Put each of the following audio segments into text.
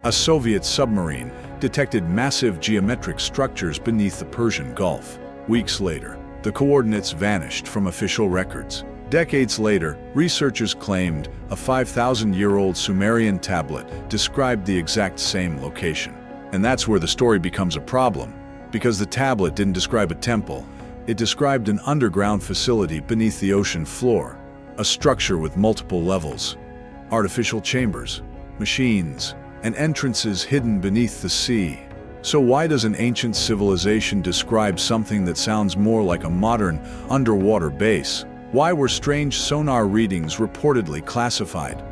A Soviet submarine detected massive geometric structures beneath the Persian Gulf. Weeks later, the coordinates vanished from official records. Decades later, researchers claimed a 5,000-year-old Sumerian tablet described the exact same location. And that's where the story becomes a problem, because the tablet didn't describe a temple. It described an underground facility beneath the ocean floor, a structure with multiple levels, artificial chambers, machines, and entrances hidden beneath the sea. So why does an ancient civilization describe something that sounds more like a modern underwater base? Why were strange sonar readings reportedly classified?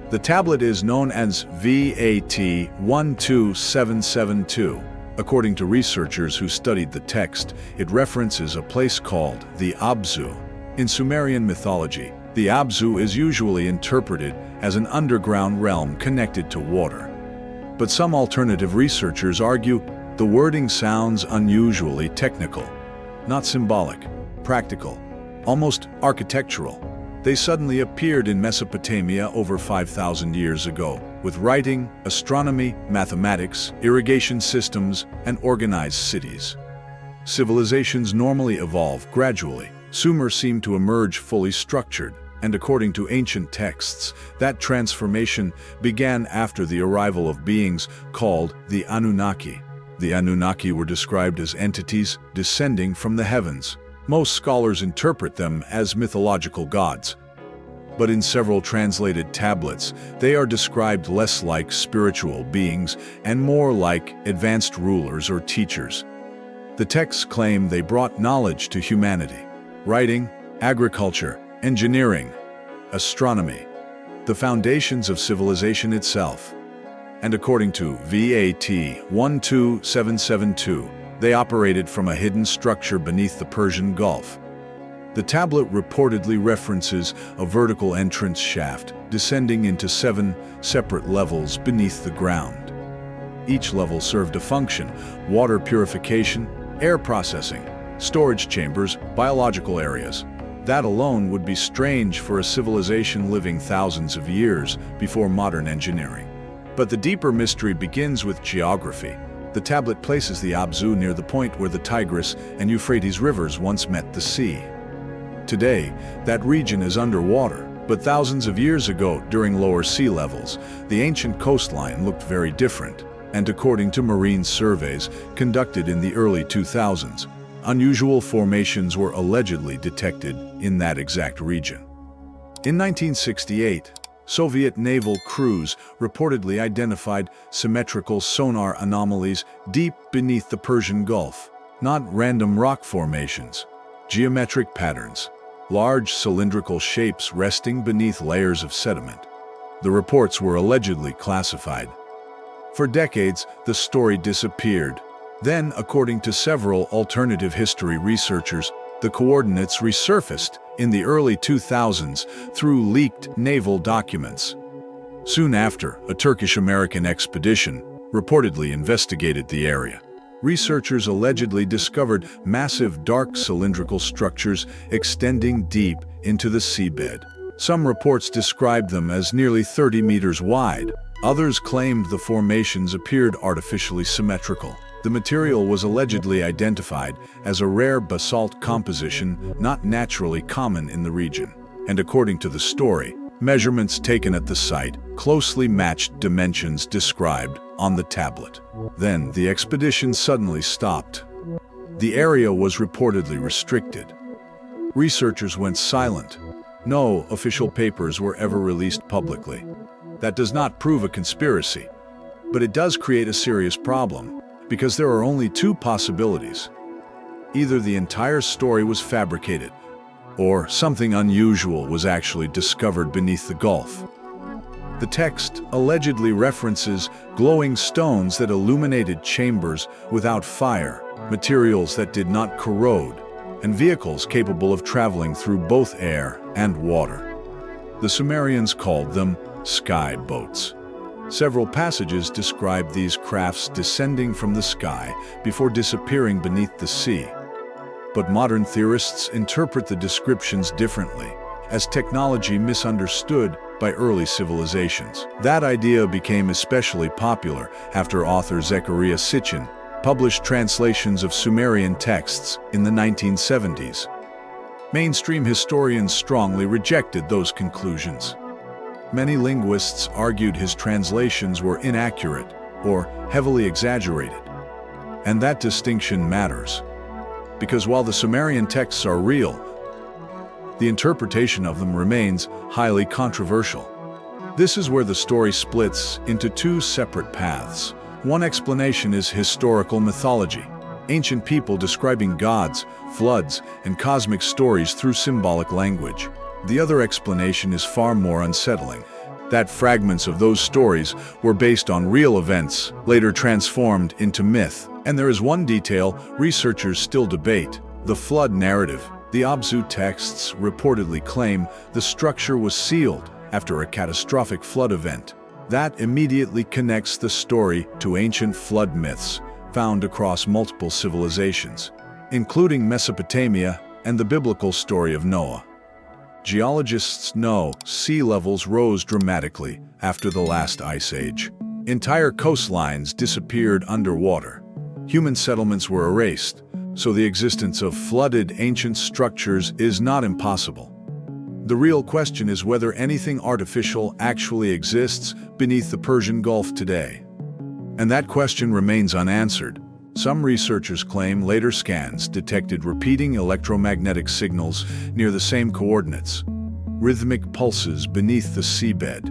The tablet is known as VAT-12772. According to researchers who studied the text, it references a place called the Abzu. In Sumerian mythology, the Abzu is usually interpreted as an underground realm connected to water. But some alternative researchers argue the wording sounds unusually technical, not symbolic, practical, almost architectural. They suddenly appeared in Mesopotamia over 5,000 years ago, with writing, astronomy, mathematics, irrigation systems, and organized cities. Civilizations normally evolve gradually. Sumer seemed to emerge fully structured, and according to ancient texts, that transformation began after the arrival of beings called the Anunnaki. The Anunnaki were described as entities descending from the heavens. Most scholars interpret them as mythological gods. But in several translated tablets, they are described less like spiritual beings and more like advanced rulers or teachers. The texts claim they brought knowledge to humanity: writing, agriculture, engineering, astronomy, the foundations of civilization itself. And according to VAT-12772, they operated from a hidden structure beneath the Persian Gulf. The tablet reportedly references a vertical entrance shaft descending into 7 separate levels beneath the ground. Each level served a function: water purification, air processing, storage chambers, biological areas. That alone would be strange for a civilization living thousands of years before modern engineering. But the deeper mystery begins with geography. The tablet places the Abzu near the point where the Tigris and Euphrates rivers once met the sea. Today, that region is underwater, but thousands of years ago, during lower sea levels, the ancient coastline looked very different. And according to marine surveys conducted in the early 2000s, unusual formations were allegedly detected in that exact region. In 1968, Soviet naval crews reportedly identified symmetrical sonar anomalies deep beneath the Persian Gulf. Not random rock formations, geometric patterns, large cylindrical shapes resting beneath layers of sediment. The reports were allegedly classified. For decades, the story disappeared. Then, according to several alternative history researchers, the coordinates resurfaced in the early 2000s through leaked naval documents. Soon after, a Turkish-American expedition reportedly investigated the area. Researchers allegedly discovered massive dark cylindrical structures extending deep into the seabed. Some reports described them as nearly 30 meters wide. Others claimed the formations appeared artificially symmetrical. The material was allegedly identified as a rare basalt composition not naturally common in the region. And according to the story, measurements taken at the site closely matched dimensions described on the tablet. Then the expedition suddenly stopped. The area was reportedly restricted. Researchers went silent. No official papers were ever released publicly. That does not prove a conspiracy, but it does create a serious problem, because there are only two possibilities. Either the entire story was fabricated, or something unusual was actually discovered beneath the Gulf. The text allegedly references glowing stones that illuminated chambers without fire, materials that did not corrode, and vehicles capable of traveling through both air and water. The Sumerians called them sky boats. Several passages describe these crafts descending from the sky before disappearing beneath the sea. But modern theorists interpret the descriptions differently. as technology misunderstood by early civilizations. That idea became especially popular after author Zecharia Sitchin published translations of Sumerian texts in the 1970s. Mainstream historians strongly rejected those conclusions. Many linguists argued his translations were inaccurate or heavily exaggerated. And that distinction matters, because while the Sumerian texts are real, the interpretation of them remains highly controversial. This is where the story splits into two separate paths. One explanation is historical mythology, ancient people describing gods, floods, and cosmic stories through symbolic language. The other explanation is far more unsettling, that fragments of those stories were based on real events, later transformed into myth. And there is one detail researchers still debate: the flood narrative. The Abzu texts reportedly claim the structure was sealed after a catastrophic flood event. That immediately connects the story to ancient flood myths found across multiple civilizations, including Mesopotamia and the biblical story of Noah. Geologists know sea levels rose dramatically after the last ice age. Entire coastlines disappeared underwater. Human settlements were erased, so the existence of flooded ancient structures is not impossible. The real question is whether anything artificial actually exists beneath the Persian Gulf today. And that question remains unanswered. Some researchers claim later scans detected repeating electromagnetic signals near the same coordinates, rhythmic pulses beneath the seabed.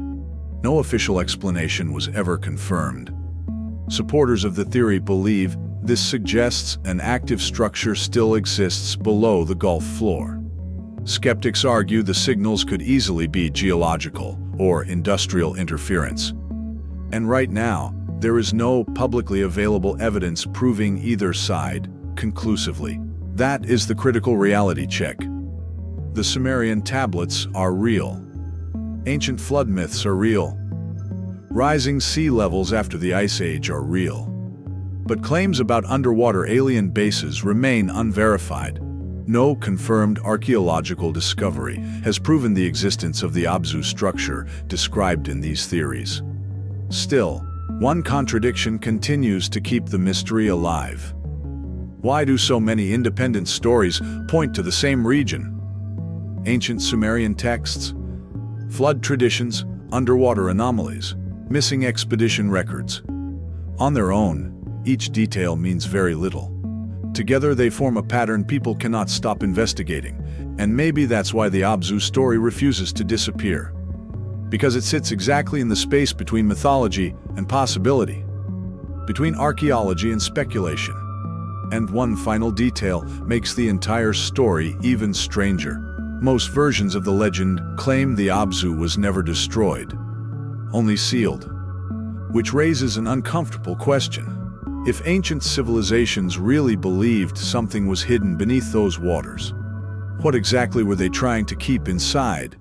No official explanation was ever confirmed. Supporters of the theory believe this suggests an active structure still exists below the Gulf floor. Skeptics argue the signals could easily be geological or industrial interference. And right now, there is no publicly available evidence proving either side conclusively. That is the critical reality check. The Sumerian tablets are real. Ancient flood myths are real. Rising sea levels after the Ice Age are real. But claims about underwater alien bases remain unverified. No confirmed archaeological discovery has proven the existence of the Abzu structure described in these theories. Still, one contradiction continues to keep the mystery alive. Why do so many independent stories point to the same region? Ancient Sumerian texts, flood traditions, underwater anomalies, missing expedition records. On their own, each detail means very little. Together they form a pattern people cannot stop investigating, and maybe that's why the Abzu story refuses to disappear. Because it sits exactly in the space between mythology and possibility, between archaeology and speculation. And one final detail makes the entire story even stranger. Most versions of the legend claim the Abzu was never destroyed, only sealed, which raises an uncomfortable question. If ancient civilizations really believed something was hidden beneath those waters, what exactly were they trying to keep inside?